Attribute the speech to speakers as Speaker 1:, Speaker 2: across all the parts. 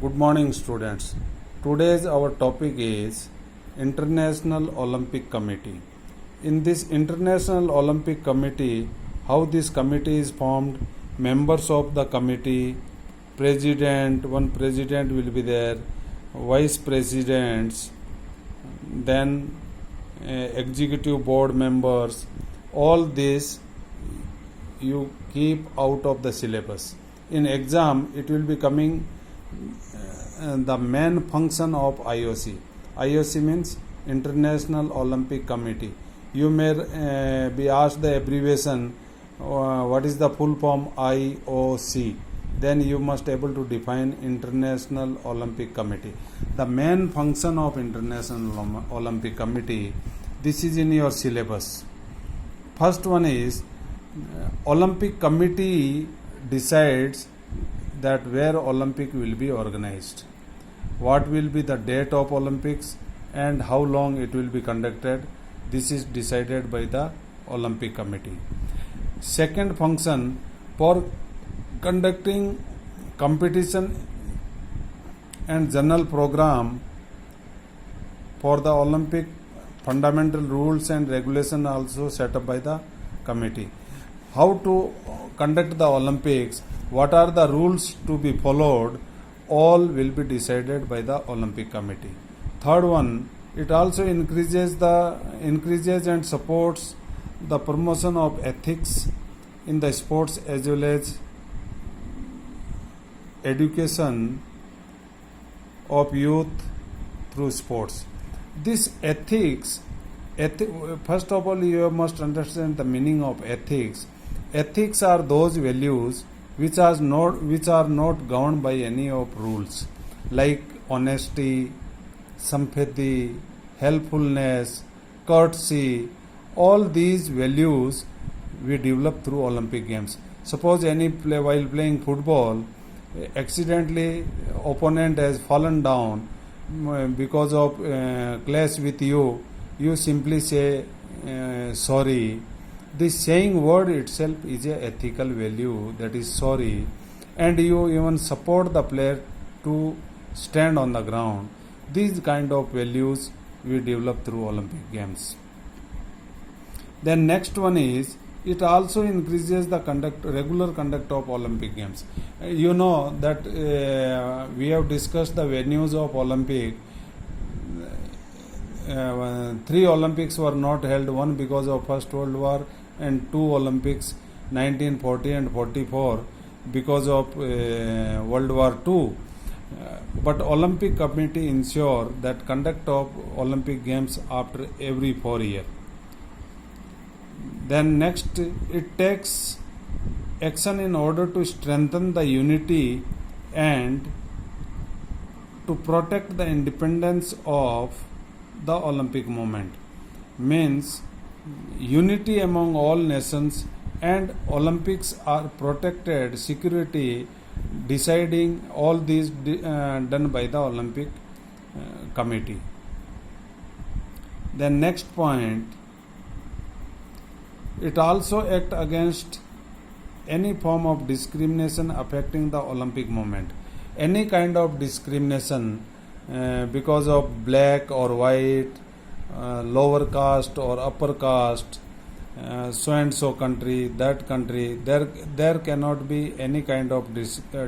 Speaker 1: Good morning, students. Today's our topic is International Olympic Committee. In this International Olympic Committee, how this committee is formed, members of the committee, president, one president will be there, vice presidents, then executive board members, all this you keep out of the syllabus. In exam, it will be coming the main function of IOC. IOC means International Olympic Committee. You may be asked the abbreviation, what is the full form IOC. Then you must able to define International Olympic Committee. The main function of International Olympic Committee, this is in your syllabus. First one is Olympic Committee decides that where Olympic will be organized, what will be the date of Olympics and how long it will be conducted. This is decided by the Olympic Committee. Second function, for conducting competition and general program for the Olympic, fundamental rules and regulation also set up by the committee. How to conduct the Olympics, what are the rules to be followed, all will be decided by the Olympic Committee. Third one, it also increases and supports the promotion of ethics in the sports as well as education of youth through sports. This ethics, first of all you must understand the meaning of ethics. Ethics are those values which are not governed by any of rules, like honesty, sympathy, helpfulness, courtesy. All these values we develop through Olympic Games. Suppose while playing football, accidentally opponent has fallen down because of clash with you, you simply say sorry. This saying word itself is a ethical value, that is sorry, and you even support the player to stand on the ground. These kind of values we develop through Olympic Games. Then next one is, it also increases the regular conduct of Olympic Games. You know that we have discussed the venues of Olympic. 3 Olympics were not held, one because of First World War and 2 Olympics 1940 and 44 because of World War II. But Olympic Committee ensure that conduct of Olympic Games after every 4 years. Then next, it takes action in order to strengthen the unity and to protect the independence of the Olympic movement. Means unity among all nations, and Olympics are protected, security, deciding all these done by the Olympic Committee. Then next point, it also act against any form of discrimination affecting the Olympic movement. Any kind of discrimination because of black or white, lower caste or upper caste, so and so country, that country, there cannot be any kind of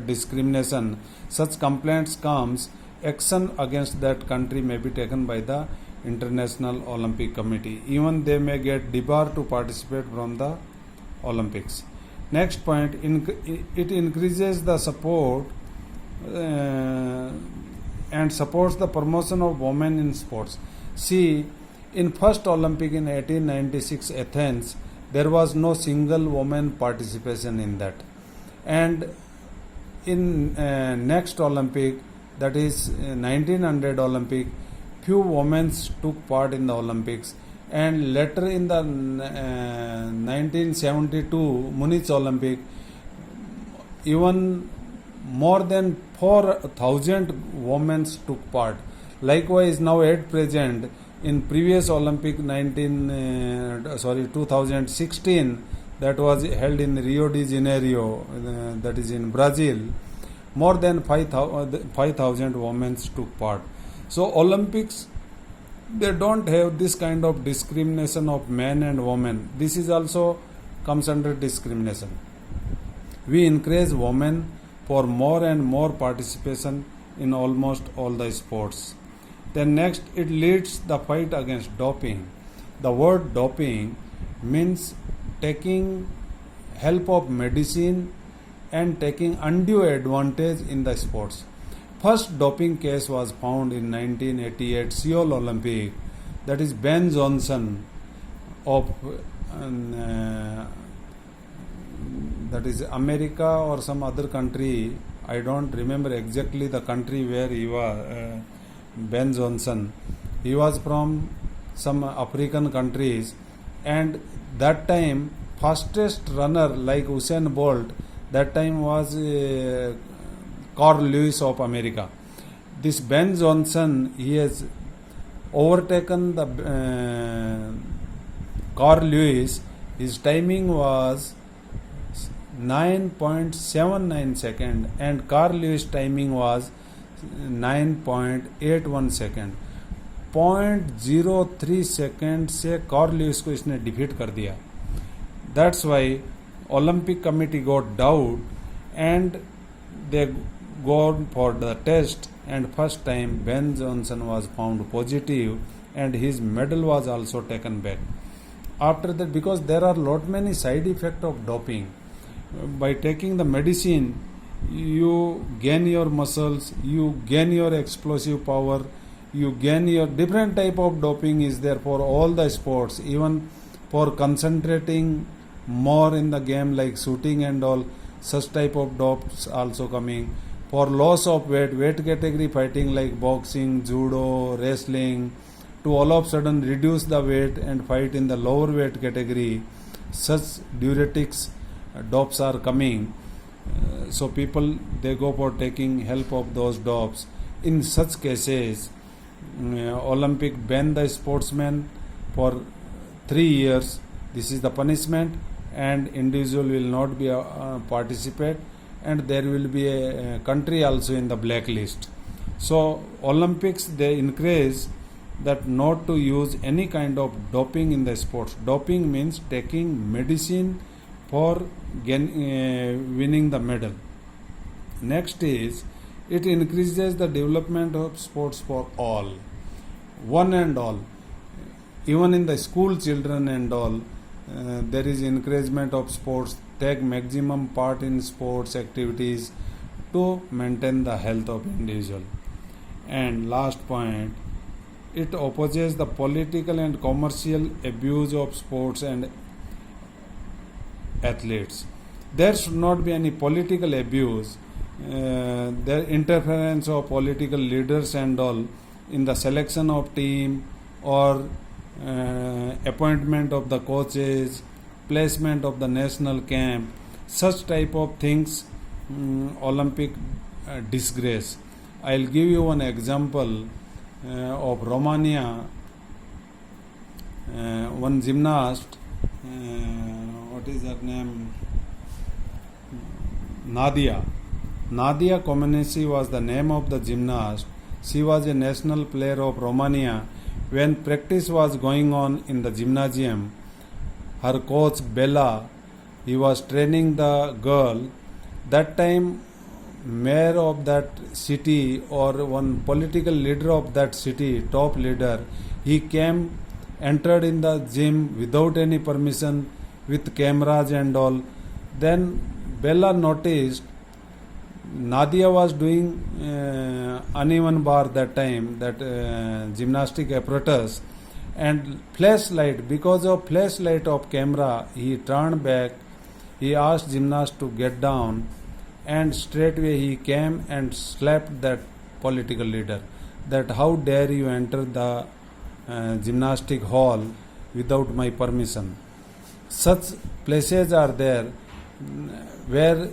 Speaker 1: discrimination. Such complaints comes, action against that country may be taken by the International Olympic Committee. Even they may get debarred to participate from the Olympics. Next point, it increases the support and supports the promotion of women in sports. See, in first Olympic in 1896 Athens, there was no single woman participation in that. And in next Olympic, that is 1900 Olympic, few women took part in the Olympics. And later in the 1972 Munich Olympic, even more than 4,000 women took part. Likewise, now at present, in previous Olympic 2016, that was held in Rio de Janeiro, that is in Brazil, More than 5,000 women took part. So Olympics, they don't have this kind of discrimination of men and women. This is also comes under discrimination. We encourage women for more and more participation in almost all the sports. Then next, it leads the fight against doping. The word doping means taking help of medicine and taking undue advantage in the sports. First doping case was found in 1988 Seoul Olympic. That is Ben Johnson of that is America or some other country. I don't remember exactly the country where he was. Ben Johnson. He was from some African countries, and that time fastest runner like Usain Bolt that time was Carl Lewis of America. This Ben Johnson, he has overtaken the Carl Lewis. His timing was 9.79 second and Carl Lewis timing was 9.81 second. 0.03 second से Carl Lewis को इसने defeat कर दिया. That's why Olympic committee got doubt and they gone for the test, and first time Ben Johnson was found positive and his medal was also taken back. After that, because there are lot many side effects of doping, by taking the medicine you gain your muscles, you gain your explosive power, you gain your different type of doping is there for all the sports, even for concentrating more in the game like shooting and all, such type of dopes also coming. For loss of weight category fighting like boxing, judo, wrestling, to all of a sudden reduce the weight and fight in the lower weight category, such diuretics dopes are coming. So people, they go for taking help of those dopes. In such cases, Olympic ban the sportsman for 3 years. This is the punishment, and individual will not be participate, and there will be a country also in the blacklist. So Olympics, they encourage that not to use any kind of doping in the sports. Doping means taking medicine for winning the medal. Next is, it increases the development of sports for all, one and all. Even in the school children and all, there is encouragement of sports. Take maximum part in sports activities to maintain the health of individual. And last point, it opposes the political and commercial abuse of sports and athletes. There should not be any political abuse, their interference of political leaders and all in the selection of team or appointment of the coaches, placement of the national camp, such type of things Olympic disgrace. I'll give you one example of Romania. One gymnast, what is her name? Nadia Comaneci was the name of the gymnast. She was a national player of Romania. When practice was going on in the gymnasium, her coach Bella, he was training the girl. That time, mayor of that city or one political leader of that city, top leader, he came, entered in the gym without any permission, with cameras and all. Then Bella noticed Nadia was doing uneven bar that time, that gymnastic apparatus, and flashlight, because of flashlight of camera, he turned back. He asked gymnast to get down, and straightway he came and slapped that political leader, that how dare you enter the gymnastic hall without my permission. Such places are there where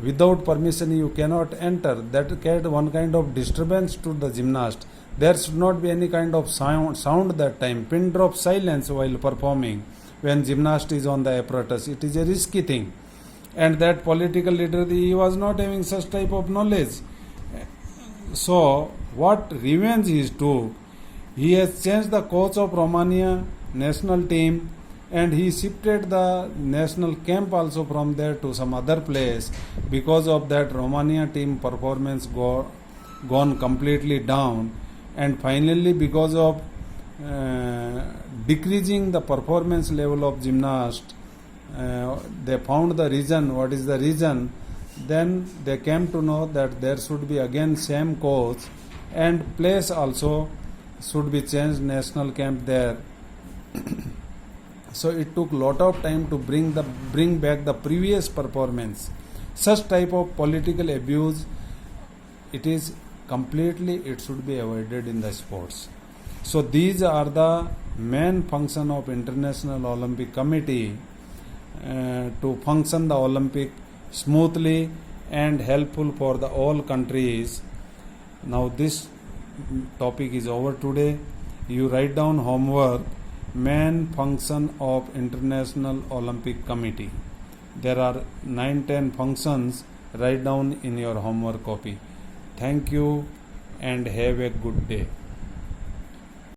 Speaker 1: without permission you cannot enter. That create one kind of disturbance to the gymnast. There should not be any kind of sound that time. Pin drop silence while performing when gymnast is on the apparatus. It is a risky thing. and that political leader, he was not having such type of knowledge. So what revenge he took, he has changed the coach of Romania national team, and he shifted the national camp also from there to some other place. Because of that, Romania team performance gone completely down, and finally because of decreasing the performance level of gymnast, they found the reason. What is the reason? Then they came to know that there should be again same coach, and place also should be changed, national camp there. So it took lot of time to bring back the previous performance. Such type of political abuse, it should be avoided in the sports. So these are the main function of International Olympic Committee, to function the Olympic smoothly and helpful for the all countries. Now this topic is over today. You write down homework, main function of International Olympic Committee. There are 9-10 functions. Write down in your homework copy. Thank you and have a good day.